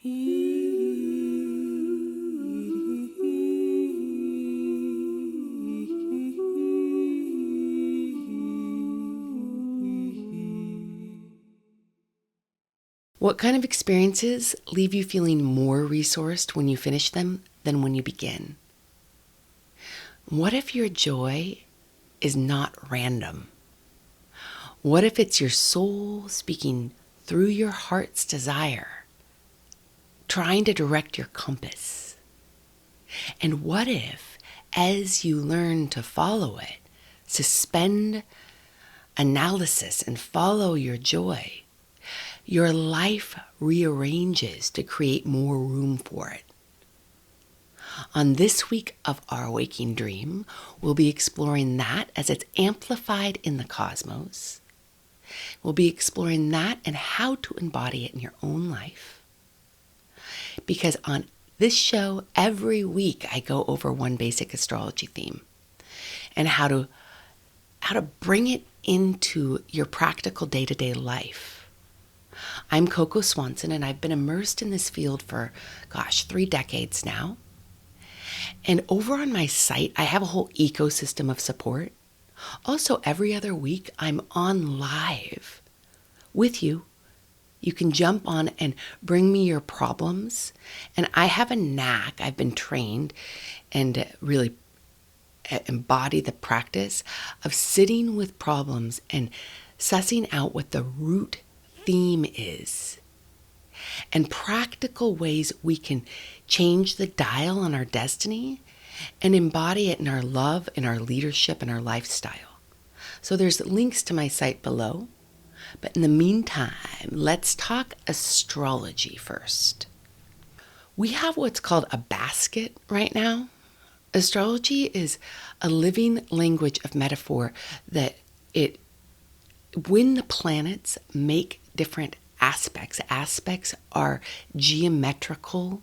What kind of experiences leave you feeling more resourced when you finish them than when you begin? What if your joy is not random? What if it's your soul speaking through your heart's desire, trying to direct your compass? And what if, as you learn to follow it, suspend analysis and follow your joy, your life rearranges to create more room for it? On this week of Our Waking Dream, we'll be exploring that as it's amplified in the cosmos. We'll be exploring that and how to embody it in your own life. Because on this show, every week I go over one basic astrology theme and how to bring it into your practical day-to-day life. I'm Coco Swanson, and I've been immersed in this field for, 3 decades now. And over on my site, I have a whole ecosystem of support. Also, every other week, I'm on live with you. You can jump on and bring me your problems. And I have a knack, I've been trained and really embody the practice of sitting with problems and sussing out what the root theme is, and practical ways we can change the dial on our destiny and embody it in our love, in our leadership, and our lifestyle. So there's links to my site below. But in the meantime, let's talk astrology first. We have what's called a basket right now. Astrology is a living language of metaphor that when the planets make different aspects are geometrical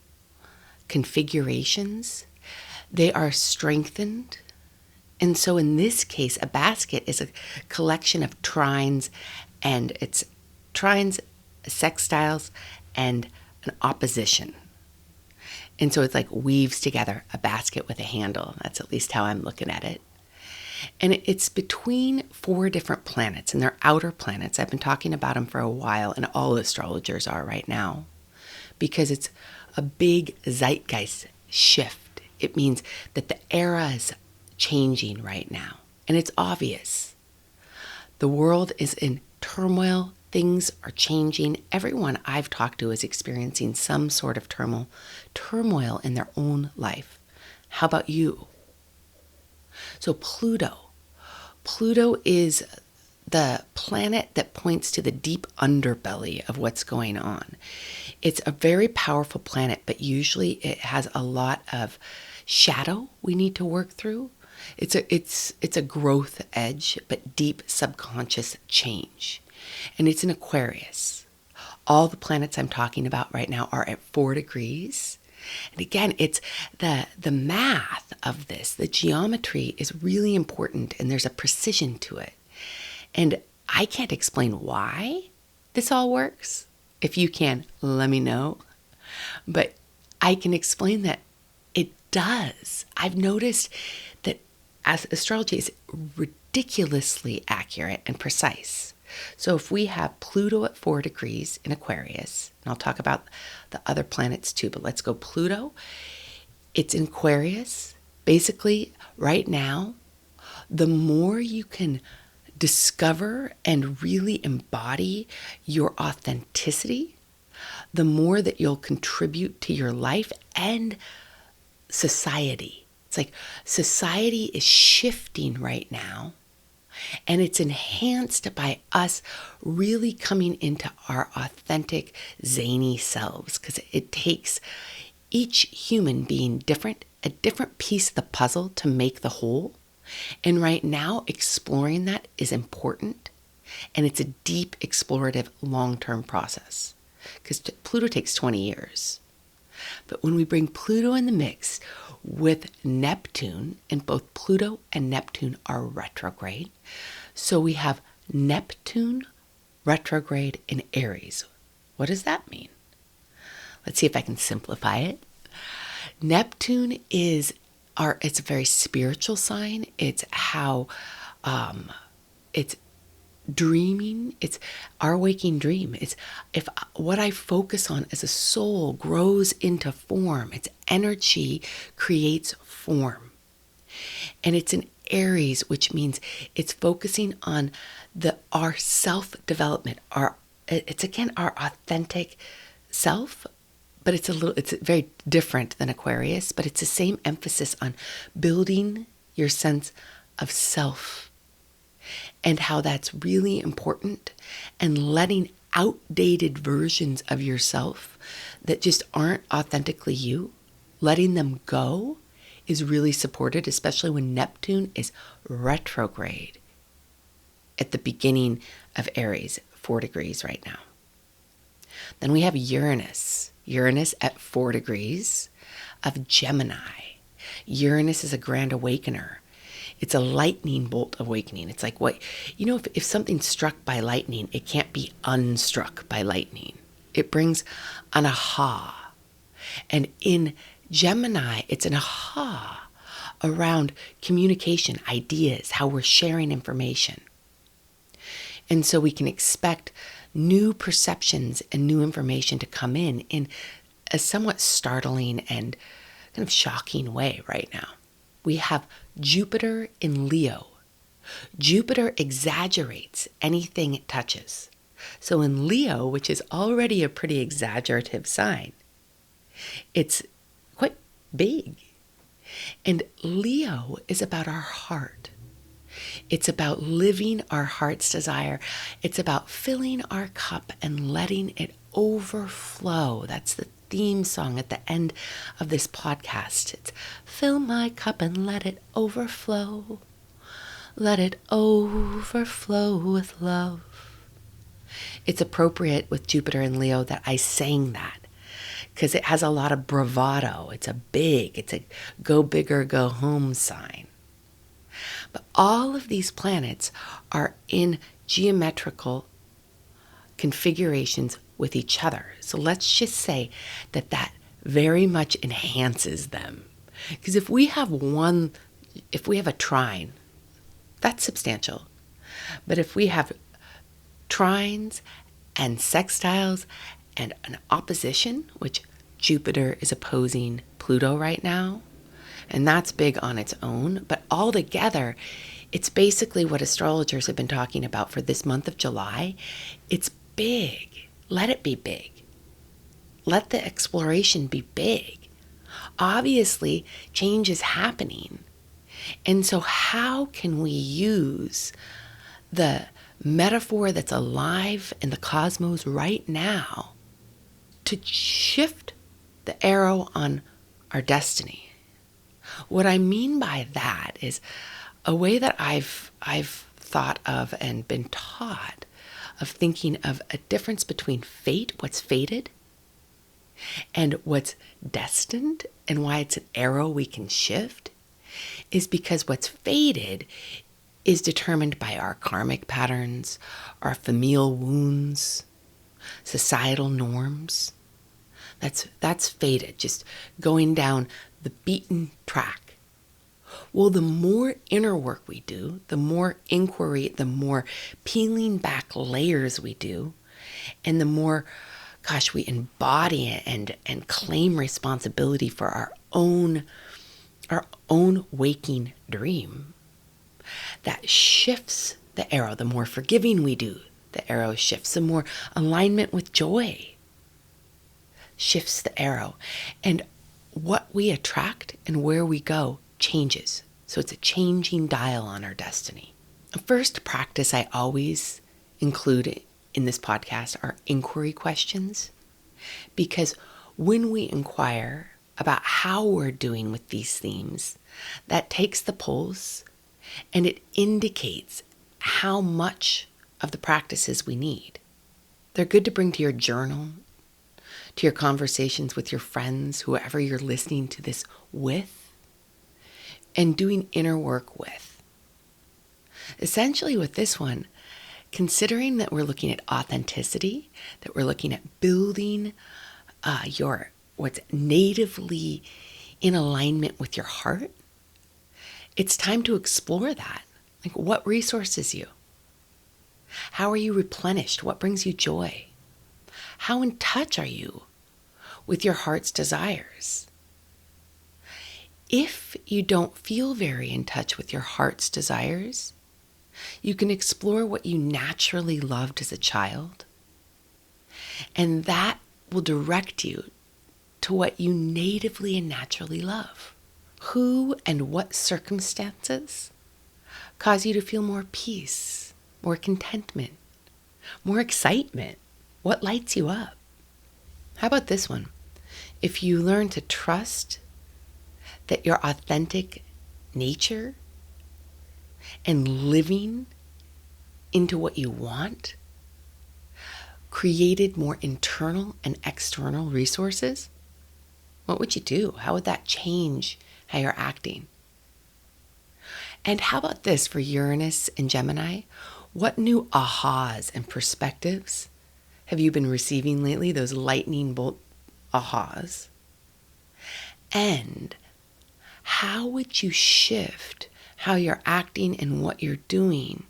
configurations. They are strengthened. And so in this case, a basket is a collection of trines, and it's trines, sextiles, and an opposition. And so it's like weaves together a basket with a handle. That's at least how I'm looking at it. And it's between 4 different planets, and they're outer planets. I've been talking about them for a while, and all astrologers are right now, because it's a big zeitgeist shift. It means that the era is changing right now, and it's obvious. The world is in turmoil. Things are changing. Everyone I've talked to is experiencing some sort of turmoil in their own life. How about you? So Pluto is the planet that points to the deep underbelly of what's going on. It's a very powerful planet, but usually it has a lot of shadow we need to work through. It's a growth edge, but deep subconscious change. And it's in Aquarius. All the planets I'm talking about right now are at 4 degrees. And again, it's the math of this, the geometry is really important, and there's a precision to it. And I can't explain why this all works. If you can, let me know. But I can explain that it does. I've noticed that as astrology is ridiculously accurate and precise. So if we have Pluto at 4 degrees in Aquarius, and I'll talk about the other planets too, but let's go Pluto. It's in Aquarius. Basically, right now, the more you can discover and really embody your authenticity, the more that you'll contribute to your life and society. It's like society is shifting right now, and it's enhanced by us really coming into our authentic, zany selves, because it takes each human being different, a different piece of the puzzle to make the whole. And right now, exploring that is important, and it's a deep, explorative, long-term process, because Pluto takes 20 years. But when we bring Pluto in the mix with Neptune, and both Pluto and Neptune are retrograde, so we have Neptune retrograde in Aries. What does that mean? Let's see if I can simplify it. Neptune it's a very spiritual sign. It's how, it's dreaming. It's our waking dream. It's if what I focus on as a soul grows into form, its energy creates form. And it's an Aries, which means it's focusing on our self-development, it's again our authentic self, but it's very different than Aquarius, but it's the same emphasis on building your sense of self and how that's really important, and letting outdated versions of yourself that just aren't authentically you, letting them go is really supported, especially when Neptune is retrograde at the beginning of Aries, 4 degrees right now. Then we have Uranus at 4 degrees of Gemini. Uranus is a grand awakener. It's a lightning bolt awakening. It's like if something's struck by lightning, it can't be unstruck by lightning. It brings an aha. And in Gemini, it's an aha around communication, ideas, how we're sharing information. And so we can expect new perceptions and new information to come in a somewhat startling and kind of shocking way right now. We have Jupiter in Leo. Jupiter exaggerates anything it touches. So in Leo, which is already a pretty exaggerative sign, it's quite big. And Leo is about our heart. It's about living our heart's desire. It's about filling our cup and letting it overflow. That's the theme song at the end of this podcast. It's fill my cup and let it overflow. Let it overflow with love. It's appropriate with Jupiter and Leo that I sang that, because it has a lot of bravado. It's a go big or go home sign. But all of these planets are in geometrical configurations with each other. So let's just say that very much enhances them. Because if we have a trine, that's substantial. But if we have trines and sextiles and an opposition, which Jupiter is opposing Pluto right now, and that's big on its own, but all together, it's basically what astrologers have been talking about for this month of July. It's big. Let it be big. Let the exploration be big. Obviously, change is happening. And so how can we use the metaphor that's alive in the cosmos right now to shift the arrow on our destiny? What I mean by that is a way that I've thought of and been taught of thinking of a difference between fate, what's fated, and what's destined, and why it's an arrow we can shift, is because what's fated is determined by our karmic patterns, our familial wounds, societal norms. That's fated, just going down the beaten track. Well, the more inner work we do, the more inquiry, the more peeling back layers we do, and the more, we embody and claim responsibility for our own waking dream, that shifts the arrow. The more forgiving we do, the arrow shifts. The more alignment with joy shifts the arrow. And what we attract and where we go changes. So it's a changing dial on our destiny. The first practice I always include in this podcast are inquiry questions, because when we inquire about how we're doing with these themes, that takes the pulse and it indicates how much of the practices we need. They're good to bring to your journal, to your conversations with your friends, whoever you're listening to this with, and doing inner work with. Essentially with this one, considering that we're looking at authenticity, that we're looking at building your what's natively in alignment with your heart, it's time to explore that. Like, what resources you? How are you replenished? What brings you joy? How in touch are you with your heart's desires? If you don't feel very in touch with your heart's desires, you can explore what you naturally loved as a child, and that will direct you to what you natively and naturally love. Who and what circumstances cause you to feel more peace, more contentment, more excitement? What lights you up? How about this one? If you learn to trust that your authentic nature and living into what you want created more internal and external resources, what would you do? How would that change how you're acting? And how about this for Uranus and Gemini? What new ahas and perspectives have you been receiving lately? Those lightning bolt ahas. And how would you shift how you're acting and what you're doing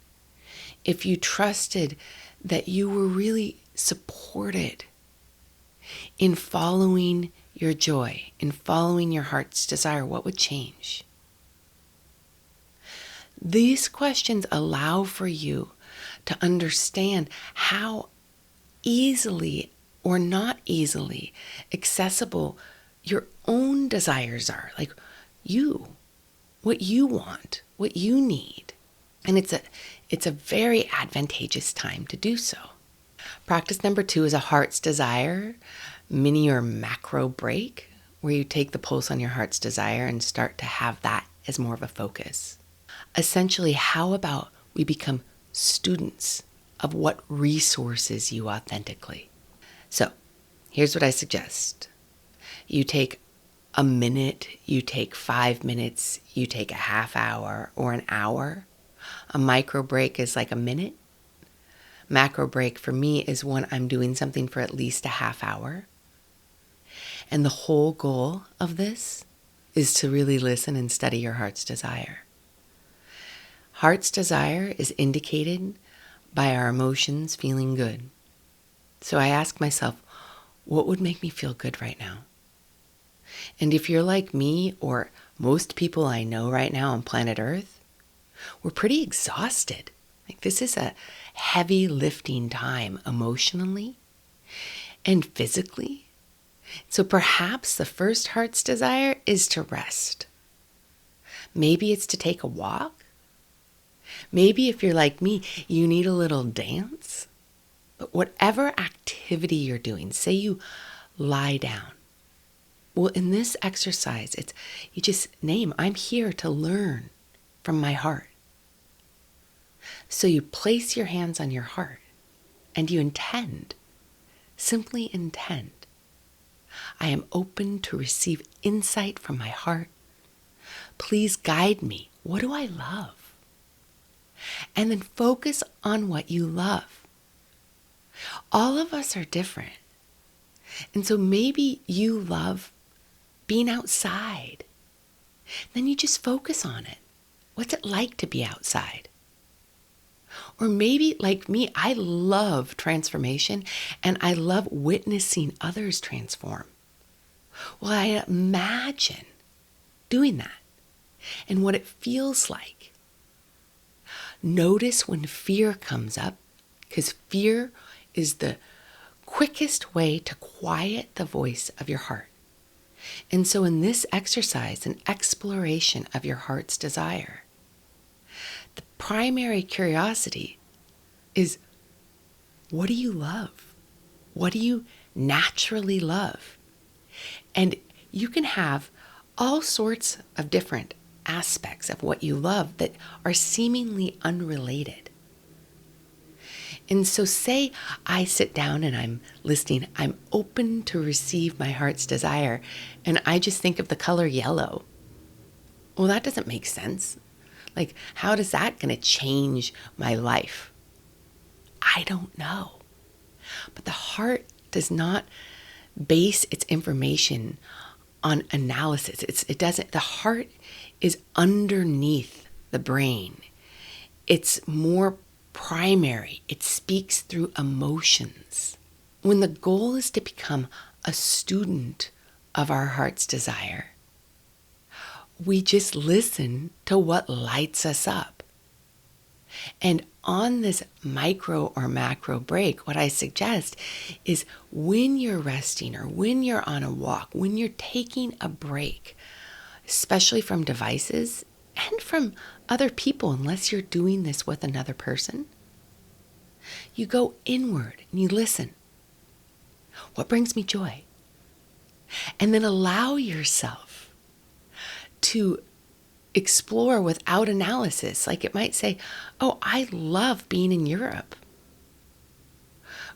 if you trusted that you were really supported in following your joy, in following your heart's desire? What would change? These questions allow for you to understand how easily or not easily accessible your own desires are. Like what you want, what you need. And it's a very advantageous time to do so. Practice number 2 is a heart's desire mini or macro break, where you take the pulse on your heart's desire and start to have that as more of a focus. Essentially, how about we become students of what resources you authentically? So here's what I suggest. You take a minute, you take 5 minutes, you take a half hour or an hour. A micro break is like a minute. Macro break for me is when I'm doing something for at least a half hour. And the whole goal of this is to really listen and study your heart's desire. Heart's desire is indicated by our emotions feeling good. So I ask myself, what would make me feel good right now? And if you're like me or most people I know right now on planet Earth, we're pretty exhausted. Like, this is a heavy lifting time emotionally and physically. So perhaps the first heart's desire is to rest. Maybe it's to take a walk. Maybe if you're like me, you need a little dance. But whatever activity you're doing, say you lie down. Well, in this exercise, you just name, I'm here to learn from my heart. So you place your hands on your heart and you intend, simply intend. I am open to receive insight from my heart. Please guide me. What do I love? And then focus on what you love. All of us are different. And so maybe you love being outside. Then you just focus on it. What's it like to be outside? Or maybe, like me, I love transformation and I love witnessing others transform. Well, I imagine doing that and what it feels like. Notice when fear comes up, because fear is the quickest way to quiet the voice of your heart. And so in this exercise, an exploration of your heart's desire, the primary curiosity is, what do you love? What do you naturally love? And you can have all sorts of different aspects of what you love that are seemingly unrelated. And so say I sit down and I'm listening, I'm open to receive my heart's desire, and I just think of the color yellow. Well, that doesn't make sense. Like, how is that going to change my life? I don't know. But the heart does not base its information on analysis. The heart is underneath the brain. It's more primary. It speaks through emotions. When the goal is to become a student of our heart's desire, we just listen to what lights us up. And on this micro or macro break, what I suggest is when you're resting or when you're on a walk, when you're taking a break, especially from devices and from other people, unless you're doing this with another person, you go inward and you listen. What brings me joy? And then allow yourself to explore without analysis. Like it might say, oh, I love being in Europe.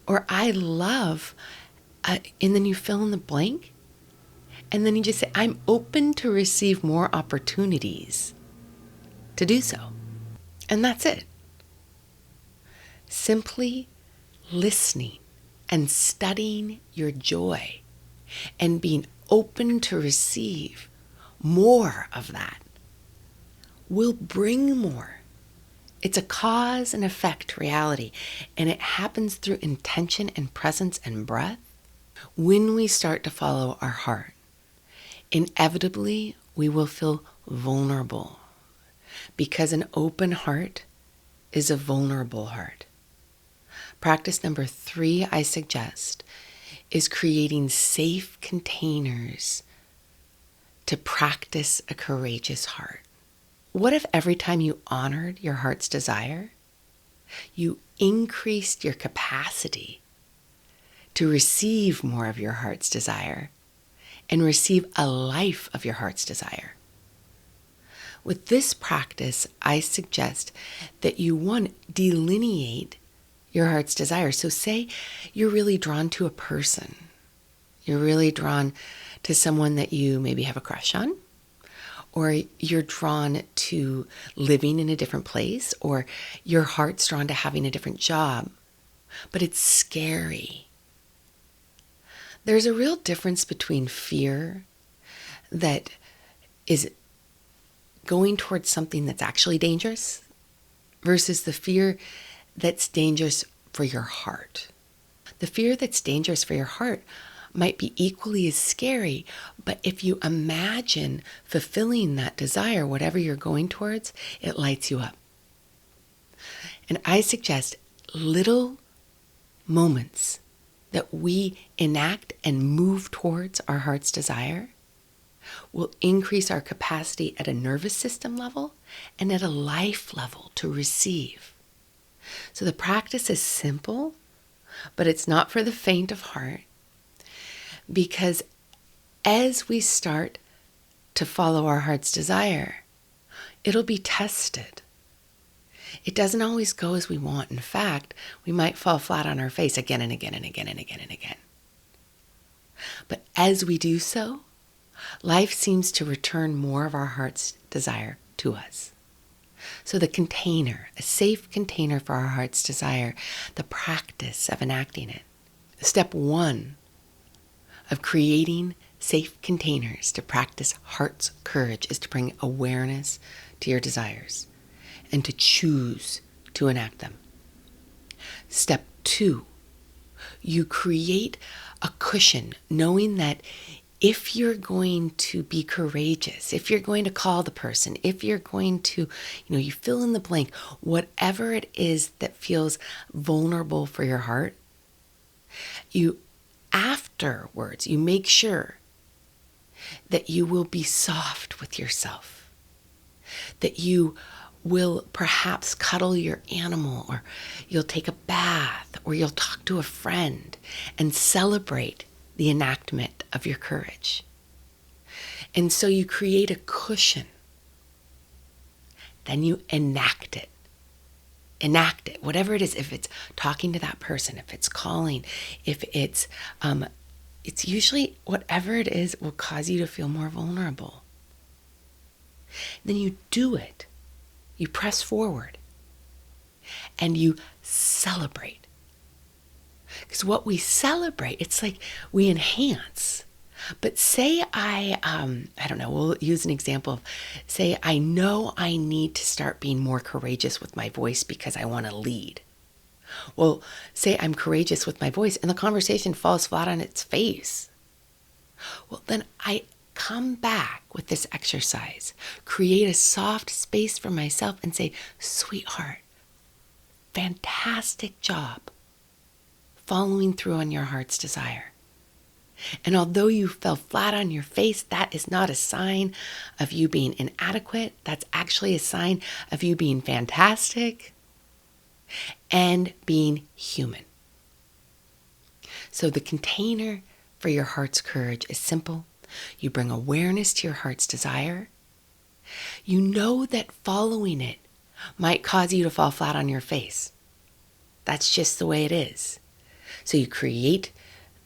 Or I love, and then you fill in the blank. And then you just say, I'm open to receive more opportunities to do so. And that's it. Simply listening and studying your joy and being open to receive more of that will bring more. It's a cause and effect reality, and it happens through intention and presence and breath. When we start to follow our heart, inevitably we will feel vulnerable, because an open heart is a vulnerable heart. Practice number 3 I suggest is creating safe containers to practice a courageous heart. What if every time you honored your heart's desire, you increased your capacity to receive more of your heart's desire and receive a life of your heart's desire? With this practice, I suggest that you, one, delineate your heart's desire. So say you're really drawn to a person. You're really drawn to someone that you maybe have a crush on, or you're drawn to living in a different place, or your heart's drawn to having a different job, but it's scary. There's a real difference between fear that is going towards something that's actually dangerous versus the fear that's dangerous for your heart. The fear that's dangerous for your heart might be equally as scary, but if you imagine fulfilling that desire, whatever you're going towards, it lights you up. And I suggest little moments that we enact and move towards our heart's desire will increase our capacity at a nervous system level and at a life level to receive. So the practice is simple, but it's not for the faint of heart, because as we start to follow our heart's desire, it'll be tested. It doesn't always go as we want. In fact, we might fall flat on our face again and again and again and again and again. But as we do so, life seems to return more of our heart's desire to us. So the container, a safe container for our heart's desire, the practice of enacting it. Step 1 of creating safe containers to practice heart's courage is to bring awareness to your desires and to choose to enact them. Step 2, you create a cushion, knowing that if you're going to be courageous, if you're going to call the person, if you're going to, you fill in the blank, whatever it is that feels vulnerable for your heart, afterwards, you make sure that you will be soft with yourself, that you will perhaps cuddle your animal, or you'll take a bath, or you'll talk to a friend and celebrate the enactment of your courage. And so you create a cushion. Then you enact it. Enact it, whatever it is. If it's talking to that person, if it's calling, if it's usually whatever it is will cause you to feel more vulnerable. Then you do it. You press forward and you celebrate. Because what we celebrate, it's like we enhance. But say I don't know, we'll use an example of, say I know I need to start being more courageous with my voice because I want to lead. Well, say I'm courageous with my voice and the conversation falls flat on its face. Well, then I come back with this exercise, create a soft space for myself and say, sweetheart, fantastic job following through on your heart's desire. And although you fell flat on your face, that is not a sign of you being inadequate. That's actually a sign of you being fantastic and being human. So the container for your heart's courage is simple. You bring awareness to your heart's desire. You know that following it might cause you to fall flat on your face. That's just the way it is. So you create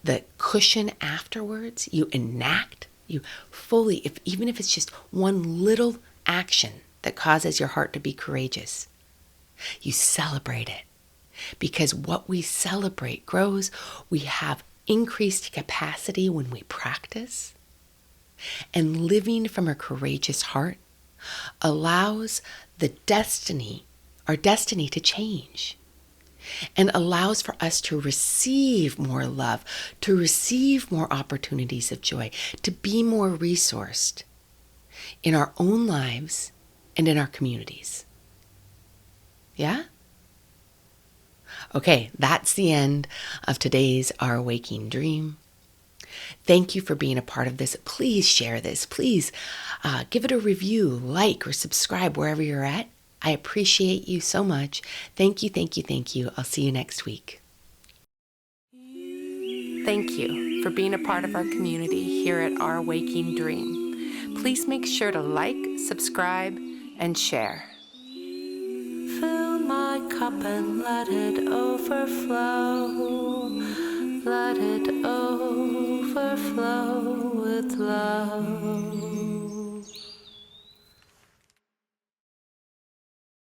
the cushion afterwards. You enact, you fully, even if it's just one little action that causes your heart to be courageous, you celebrate it. Because what we celebrate grows. We have increased capacity when we practice. And living from a courageous heart allows our destiny to change, and allows for us to receive more love, to receive more opportunities of joy, to be more resourced in our own lives and in our communities. Yeah? Okay, that's the end of today's Our Waking Dream. Thank you for being a part of this. Please share this. Please give it a review, like, or subscribe wherever you're at. I appreciate you so much. Thank you, thank you, thank you. I'll see you next week. Thank you for being a part of our community here at Our Waking Dream. Please make sure to like, subscribe, and share. Fill my cup and let it overflow. Let it overflow with love.